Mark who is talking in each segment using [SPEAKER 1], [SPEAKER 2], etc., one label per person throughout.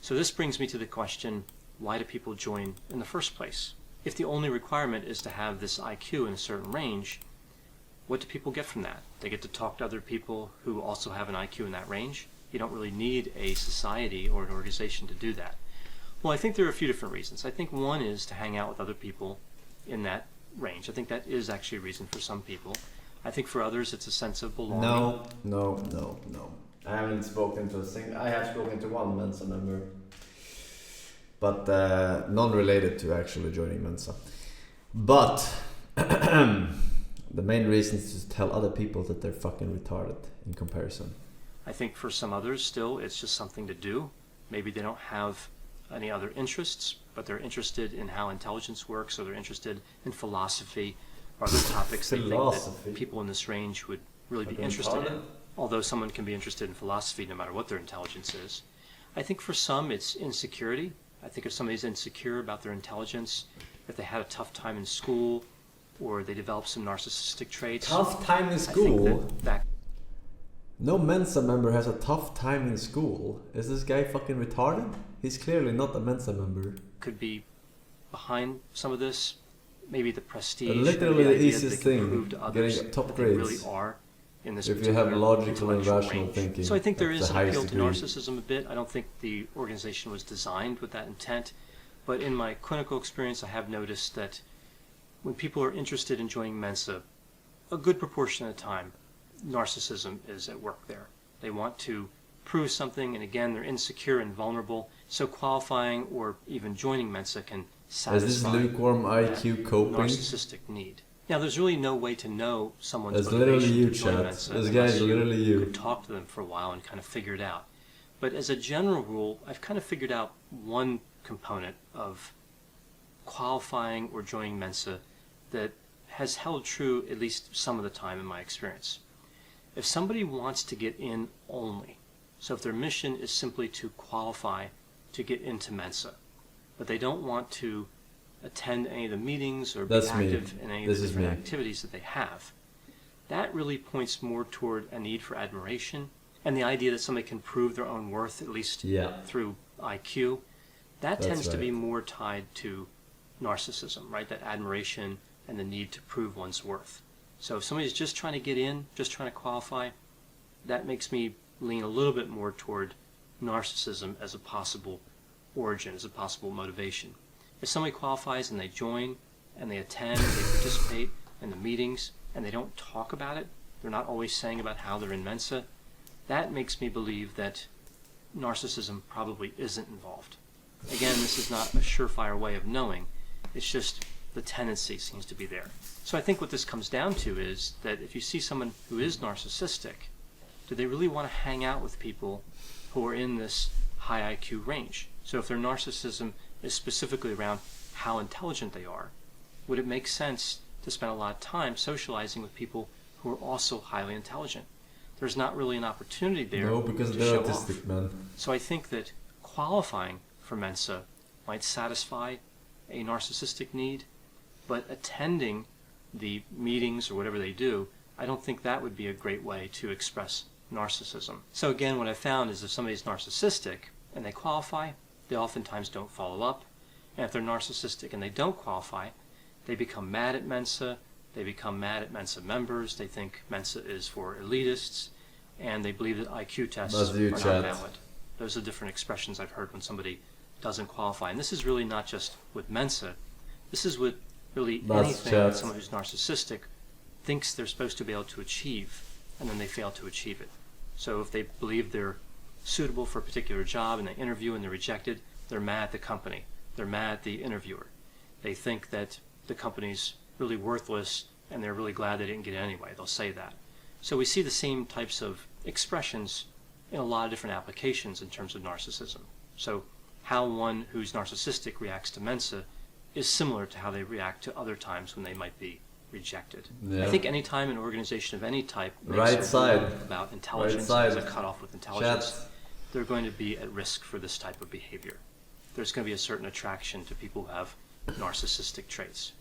[SPEAKER 1] So this brings me to the question, why do people join in the first place? If the only requirement is to have this IQ in a certain range, what do people get from that? They get to talk to other people who also have an IQ in that range. You don't really need a society or an organization to do that. Well, I think there are a few different reasons. I think one is to hang out with other people in that range. I think that is actually a reason for some people. I think for others it's a sense of belonging.
[SPEAKER 2] No. I haven't spoken to I have spoken to one Mensa member, but non-related to actually joining Mensa. But the main reason is to tell other people that they're fucking retarded in comparison.
[SPEAKER 1] I think for some others still it's just something to do. Maybe they don't have any other interests, but they're interested in how intelligence works, or they're interested in philosophy or other topics they think that people in this range would really be interested in. Although someone can be interested in philosophy no matter what their intelligence is. I think for some it's insecurity. I think if somebody's insecure about their intelligence, if they had a tough time in school, or they develop some narcissistic traits.
[SPEAKER 2] Tough time in school?
[SPEAKER 1] I think that
[SPEAKER 2] no Mensa member has a tough time in school. Is this guy fucking retarded? He's clearly not a Mensa member.
[SPEAKER 1] Could be behind some of this. Maybe the prestige.
[SPEAKER 2] Literally
[SPEAKER 1] the
[SPEAKER 2] the easiest thing,
[SPEAKER 1] prove to others
[SPEAKER 2] getting top
[SPEAKER 1] that
[SPEAKER 2] grades.
[SPEAKER 1] They really are in this
[SPEAKER 2] if you have logical and rational
[SPEAKER 1] range.
[SPEAKER 2] thinking.
[SPEAKER 1] So I think there is an appeal to
[SPEAKER 2] degree.
[SPEAKER 1] narcissism a bit. I don't think the organization was designed with that intent. But in my clinical experience, I have noticed that when people are interested in joining Mensa, a good proportion of the time, narcissism is at work there. They want to prove something, and again, they're insecure and vulnerable. So qualifying or even joining Mensa can satisfy
[SPEAKER 2] is this lukewarm IQ coping?
[SPEAKER 1] Narcissistic need. Now, there's really no way to know someone's
[SPEAKER 2] It's literally
[SPEAKER 1] motivation
[SPEAKER 2] you,
[SPEAKER 1] to join
[SPEAKER 2] chat.
[SPEAKER 1] Mensa
[SPEAKER 2] This guy is literally you.
[SPEAKER 1] could talk to them for a while and kind of figure it out. But as a general rule, I've kind of figured out one component of qualifying or joining Mensa that has held true at least some of the time in my experience. If somebody wants to get in only, so if their mission is simply to qualify to get into Mensa, but they don't want to attend any of the meetings or be active in any of the different activities that they have, that really points more toward a need for admiration and the idea that somebody can prove their own worth, at least through IQ. That tends to be more tied to narcissism, right? That admiration and the need to prove one's worth. So if somebody's just trying to get in, just trying to qualify, that makes me lean a little bit more toward narcissism as a possible origin, as a possible motivation. If somebody qualifies and they join and they attend, they participate in the meetings, and they don't talk about it, they're not always saying about how they're in Mensa, that makes me believe that narcissism probably isn't involved. Again, this is not a surefire way of knowing, it's just the tendency seems to be there. So I think what this comes down to is that if you see someone who is narcissistic, do they really want to hang out with people who are in this high IQ range? So if their narcissism is specifically around how intelligent they are, would it make sense to spend a lot of time socializing with people who are also highly intelligent? There's not really an opportunity there.
[SPEAKER 2] No, because
[SPEAKER 1] to
[SPEAKER 2] they're
[SPEAKER 1] show
[SPEAKER 2] autistic,
[SPEAKER 1] off.
[SPEAKER 2] man.
[SPEAKER 1] So I think that qualifying for Mensa might satisfy a narcissistic need, but attending the meetings or whatever they do, I don't think that would be a great way to express narcissism. So again, what I found is if somebody's narcissistic and they qualify, they oftentimes don't follow up. And if they're narcissistic and they don't qualify, they become mad at Mensa, they become mad at Mensa members, they think Mensa is for elitists, and they believe that IQ tests are not valid. Those are different expressions I've heard when somebody doesn't qualify. And this is really not just with Mensa, this is with really anything that someone who's narcissistic thinks they're supposed to be able to achieve, and then they fail to achieve it. So if they believe they're suitable for a particular job and they interview and they're rejected, they're mad at the company. They're mad at the interviewer. They think that the company's really worthless and they're really glad they didn't get it anyway. They'll say that. So we see the same types of expressions in a lot of different applications in terms of narcissism. So how one who's narcissistic reacts to Mensa is similar to how they react to other times when they might be rejected. I think any time an organization of any type makes a rule about intelligence as a cutoff with intelligence, they're going to be at risk for this type of behavior. There's going to be a certain attraction to people who have narcissistic traits.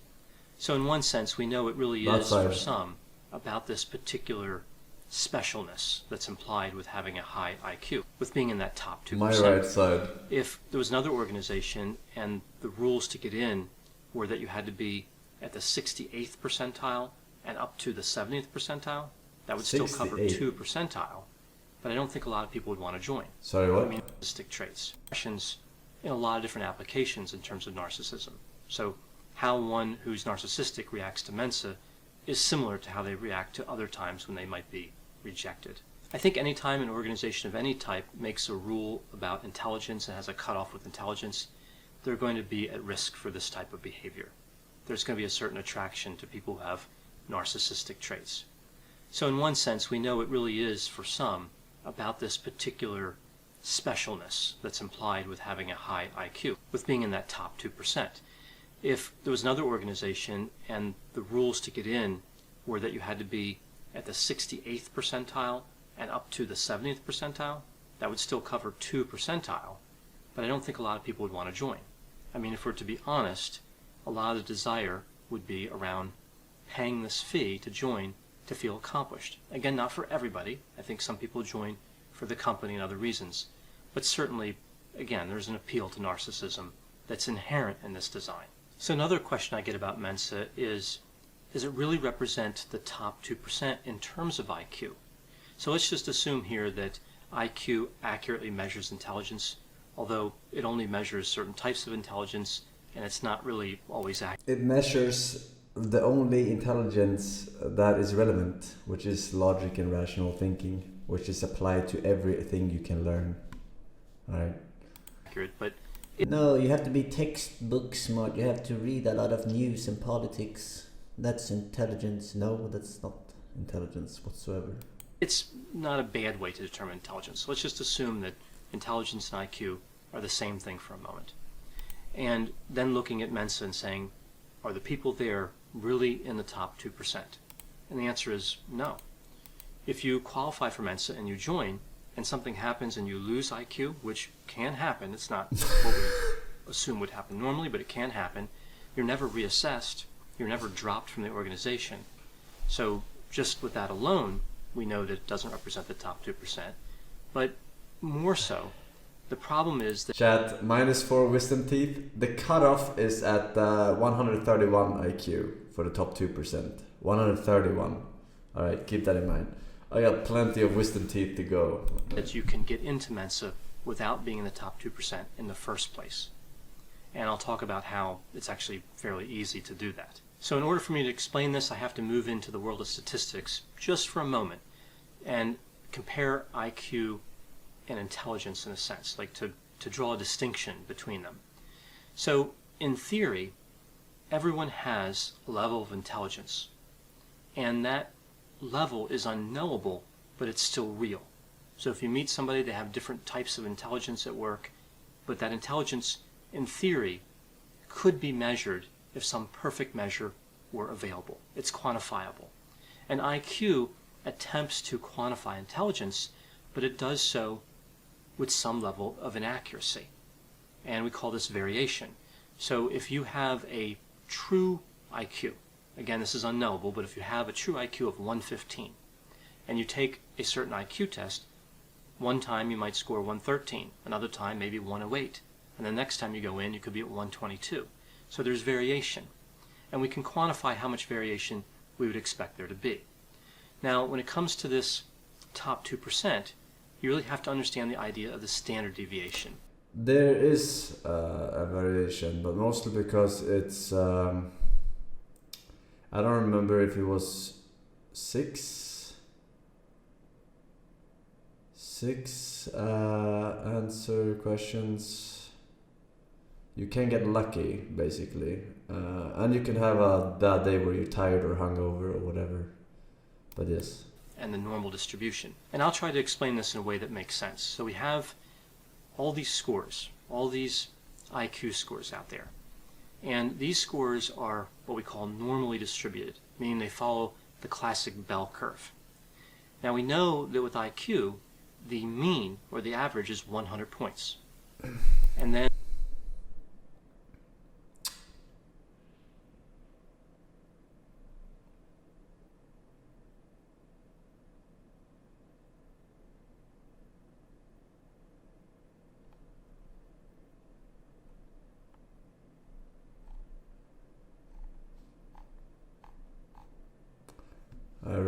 [SPEAKER 1] So in one sense, we know it really is for some about this particular specialness that's implied with having a high IQ, with being in that top 2%.
[SPEAKER 2] My right side.
[SPEAKER 1] If there was another organization and the rules to get in were that you had to be at the 68th percentile and up to the 70th percentile, that would still cover 2 percentile, but I don't think a lot of people would want to join.
[SPEAKER 2] Sorry, what?
[SPEAKER 1] I mean, narcissistic traits. Questions in a lot of different applications in terms of narcissism. So how one who's narcissistic reacts to Mensa is similar to how they react to other times when they might be rejected. I think any time an organization of any type makes a rule about intelligence and has a cutoff with intelligence, they're going to be at risk for this type of behavior. There's going to be a certain attraction to people who have narcissistic traits. So in one sense, we know it really is, for some, about this particular specialness that's implied with having a high IQ, with being in that top 2%. If there was another organization and the rules to get in were that you had to be at the 68th percentile and up to the 70th percentile, that would still cover 2 percentile, but I don't think a lot of people would want to join. I mean, if we're to be honest, a lot of the desire would be around paying this fee to join to feel accomplished. Again, not for everybody. I think some people join for the company and other reasons, but certainly, again, there's an appeal to narcissism that's inherent in this design. So another question I get about Mensa is, does it really represent the top 2% in terms of IQ? So let's just assume here that IQ accurately measures intelligence, although it only measures certain types of intelligence, and it's not really always accurate.
[SPEAKER 2] It measures the only intelligence that is relevant, which is logic and rational thinking, which is applied to everything you can learn. Right?
[SPEAKER 1] Accurate, but
[SPEAKER 3] no, you have to be textbook smart. You have to read a lot of news and politics. That's intelligence. No, that's not intelligence whatsoever.
[SPEAKER 1] it's not a bad way to determine intelligence. Let's just assume that intelligence and IQ are the same thing for a moment. And then looking at Mensa and saying, are the people there really in the top 2%? And the answer is no. If you qualify for Mensa and you join, and something happens and you lose IQ, which can happen, it's not what we assume would happen normally, but it can happen, you're never reassessed, you're never dropped from the organization. So just with that alone, we know that it doesn't represent the top 2%. But more so, the problem is that...
[SPEAKER 2] Chat, -4 wisdom teeth. The cutoff is at 131 IQ for the top 2%. 131. Alright, keep that in mind. I got plenty of wisdom teeth to go.
[SPEAKER 1] That you can get into Mensa without being in the top 2% in the first place. And I'll talk about how it's actually fairly easy to do that. So in order for me to explain this, I have to move into the world of statistics just for a moment and compare IQ and intelligence in a sense, like to draw a distinction between them. So in theory, everyone has a level of intelligence, and that level is unknowable, but it's still real. So if you meet somebody, they have different types of intelligence at work, but that intelligence, in theory, could be measured if some perfect measure were available. It's quantifiable. And IQ attempts to quantify intelligence, but it does so with some level of inaccuracy. And we call this variation. So if you have a true IQ, again, this is unknowable, but if you have a true IQ of 115, and you take a certain IQ test, one time you might score 113, another time maybe 108, and the next time you go in, you could be at 122. So there's variation. And we can quantify how much variation we would expect there to be. Now, when it comes to this top 2%, you really have to understand the idea of the standard deviation.
[SPEAKER 2] There is a variation, but mostly because it's... I don't remember if it was six answer questions. You can get lucky, basically, and you can have a bad day where you're tired or hungover or whatever. But yes.
[SPEAKER 1] And the normal distribution. And I'll try to explain this in a way that makes sense. So we have all these scores, all these IQ scores out there. And these scores are what we call normally distributed, meaning they follow the classic bell curve. Now we know that with IQ, the mean or the average is 100 points. And then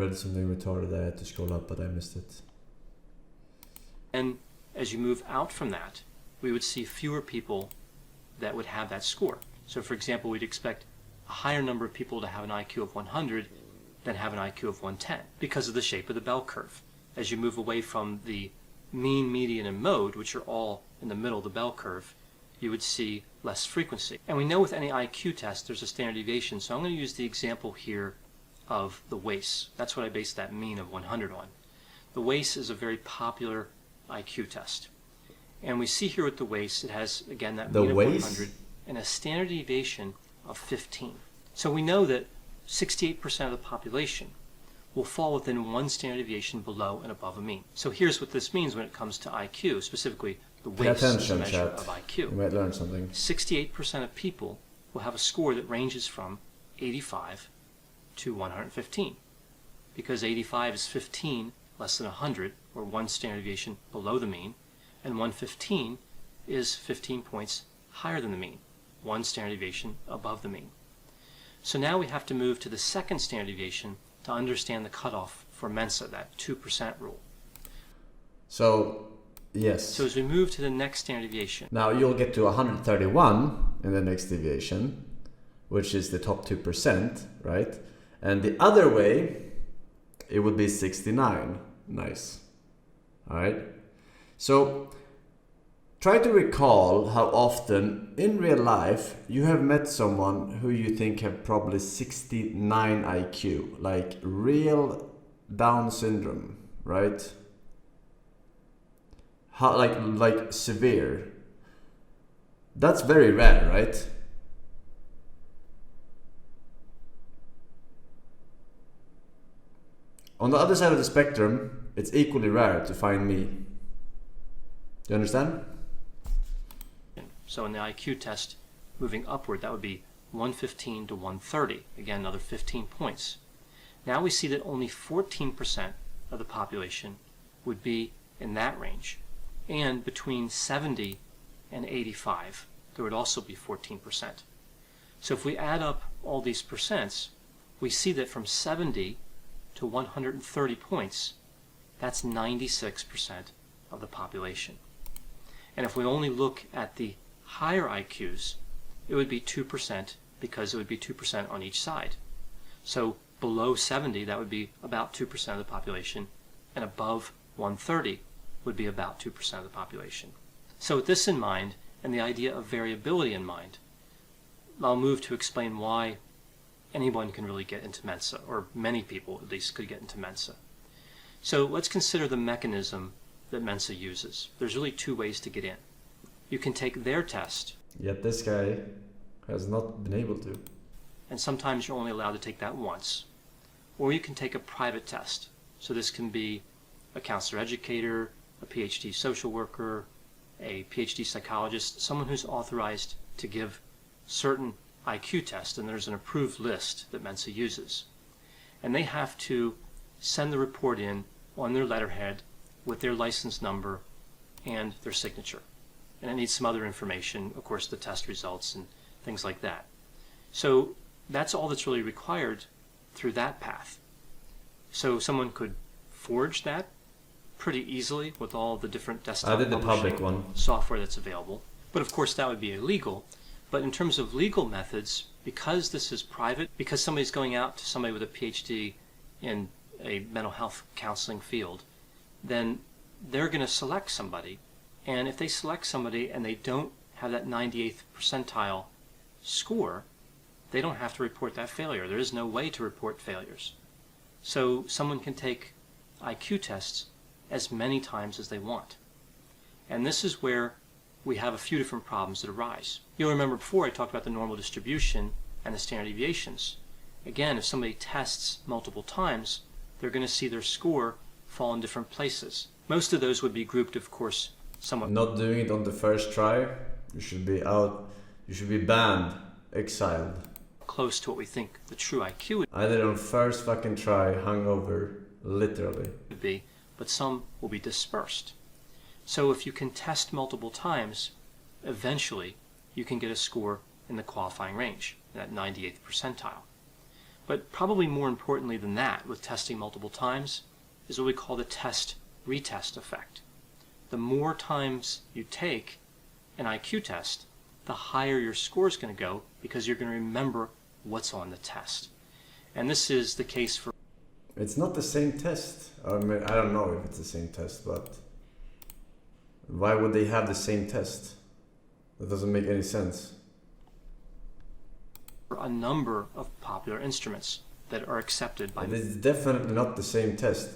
[SPEAKER 2] read something retarded. I had to scroll up, but I missed it.
[SPEAKER 1] And as you move out from that, we would see fewer people that would have that score. So for example, we'd expect a higher number of people to have an IQ of 100 than have an IQ of 110 because of the shape of the bell curve. As you move away from the mean, median, and mode, which are all in the middle of the bell curve, you would see less frequency. And we know with any IQ test there's a standard deviation, so I'm going to use the example here of the WACE. That's what I based that mean of 100 on. The WACE is a very popular IQ test. And we see here with the WACE, it has, again, that mean of 100 and a standard deviation of 15. So we know that 68% of the population will fall within one standard deviation below and above a mean. So here's what this means when it comes to IQ, specifically the WACE is a measure of IQ.
[SPEAKER 2] You might learn something.
[SPEAKER 1] 68% of people will have a score that ranges from 85 to 115, because 85 is 15 less than 100, or one standard deviation below the mean, and 115 is 15 points higher than the mean, one standard deviation above the mean. So now we have to move to the second standard deviation to understand the cutoff for Mensa, that 2% rule.
[SPEAKER 2] So, yes.
[SPEAKER 1] So as we move to the next standard deviation,
[SPEAKER 2] Now you'll get to 131 in the next deviation, which is the top 2%, right? And the other way, it would be 69. Nice. Alright? So, try to recall how often in real life you have met someone who you think have probably 69 IQ, like real Down syndrome, right? How, like severe. That's very rare, right? On the other side of the spectrum, it's equally rare to find me. Do you understand?
[SPEAKER 1] so in the IQ test, moving upward, that would be 115 to 130. Again, another 15 points. Now we see that only 14% of the population would be in that range. And between 70 and 85, there would also be 14%. So if we add up all these percents, we see that from 70 to 130 points, that's 96% of the population. And if we only look at the higher IQs, it would be 2% because it would be 2% on each side. So below 70, that would be about 2% of the population, and above 130 would be about 2% of the population. So with this in mind, and the idea of variability in mind, I'll move to explain why anyone can really get into Mensa, or many people at least could get into Mensa. So let's consider the mechanism that Mensa uses. There's really two ways to get in. You can take their test.
[SPEAKER 2] Yet this guy has not been able to.
[SPEAKER 1] And sometimes you're only allowed to take that once. Or you can take a private test. So this can be a counselor educator, a PhD social worker, a PhD psychologist, someone who's authorized to give certain IQ tests, and there's an approved list that Mensa uses. And they have to send the report in on their letterhead with their license number and their signature. And it needs some other information, of course, the test results and things like that. So that's all that's really required through that path. So someone could forge that pretty easily with all the different desktop
[SPEAKER 2] I did the public
[SPEAKER 1] publishing
[SPEAKER 2] one.
[SPEAKER 1] software that's available. But of course that would be illegal. But in terms of legal methods, because this is private, because somebody's going out to somebody with a PhD in a mental health counseling field, then they're going to select somebody. And if they select somebody and they don't have that 98th percentile score, they don't have to report that failure. There is no way to report failures. So someone can take IQ tests as many times as they want. And this is where we have a few different problems that arise. You'll remember before I talked about the normal distribution and the standard deviations. Again, if somebody tests multiple times, they're going to see their score fall in different places. Most of those would be grouped, of course, somewhat.
[SPEAKER 2] Not doing it on the first try, you should be out, you should be banned, exiled.
[SPEAKER 1] Close to what we think the true IQ
[SPEAKER 2] Either on first fucking try, hungover, literally.
[SPEAKER 1] would be, but some will be dispersed. So if you can test multiple times, eventually you can get a score in the qualifying range, that 98th percentile. But probably more importantly than that, with testing multiple times, is what we call the test-retest effect. The more times you take an IQ test, the higher your score is going to go because you're going to remember what's on the test. And this is the case for...
[SPEAKER 2] It's not the same test. I mean, I don't know if it's the same test, but why would they have the same test? That doesn't make any sense.
[SPEAKER 1] a number of popular instruments that are accepted by...
[SPEAKER 2] It's definitely not the same test.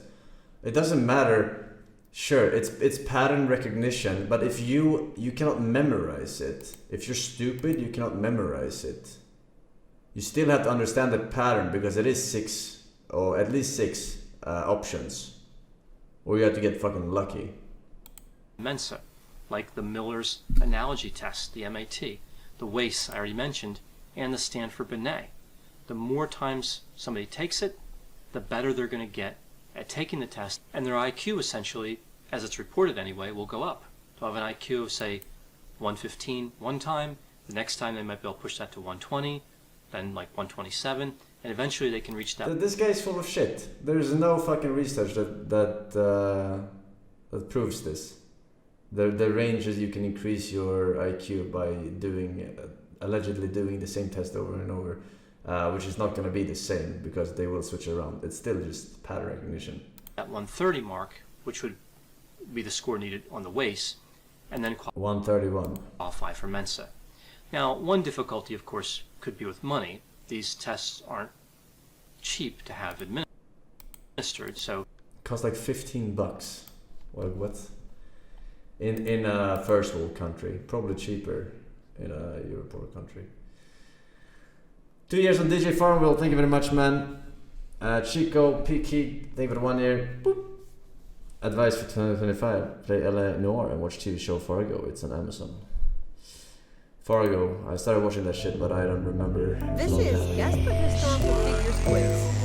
[SPEAKER 2] It doesn't matter. Sure, it's pattern recognition, but if you cannot memorize it. If you're stupid, you cannot memorize it. You still have to understand the pattern because it is 6, or at least 6 options. Or you have to get fucking lucky.
[SPEAKER 1] Mensa, like the Miller's analogy test, the MAT, the WACE I already mentioned, and the Stanford Binet. The more times somebody takes it, the better they're going to get at taking the test, and their IQ essentially, as it's reported anyway, will go up. They'll have an IQ of, say, 115 one time, the next time they might be able to push that to 120, then like 127, and eventually they can reach that.
[SPEAKER 2] This guy's full of shit. There's no fucking research that proves this. The ranges you can increase your IQ by doing, allegedly doing the same test over and over. Which is not going to be the same because they will switch around. It's still just pattern recognition.
[SPEAKER 1] At 130 mark, which would be the score needed on the WACE, and then
[SPEAKER 2] 131.
[SPEAKER 1] Qualify for Mensa. Now, one difficulty, of course, could be with money. These tests aren't cheap to have administered, so...
[SPEAKER 2] Cost like $15. Like what? In a first world country. Probably cheaper in a European country. 2 years on DJ Farmville, thank you very much, man. Chico, Peaky, thank you for the 1 year. Boop. Advice for 2025, play LA Noir and watch TV show Fargo, it's on Amazon. Fargo, I started watching that shit, but I don't remember.
[SPEAKER 4] This is Guest Book Historical Figures Quiz.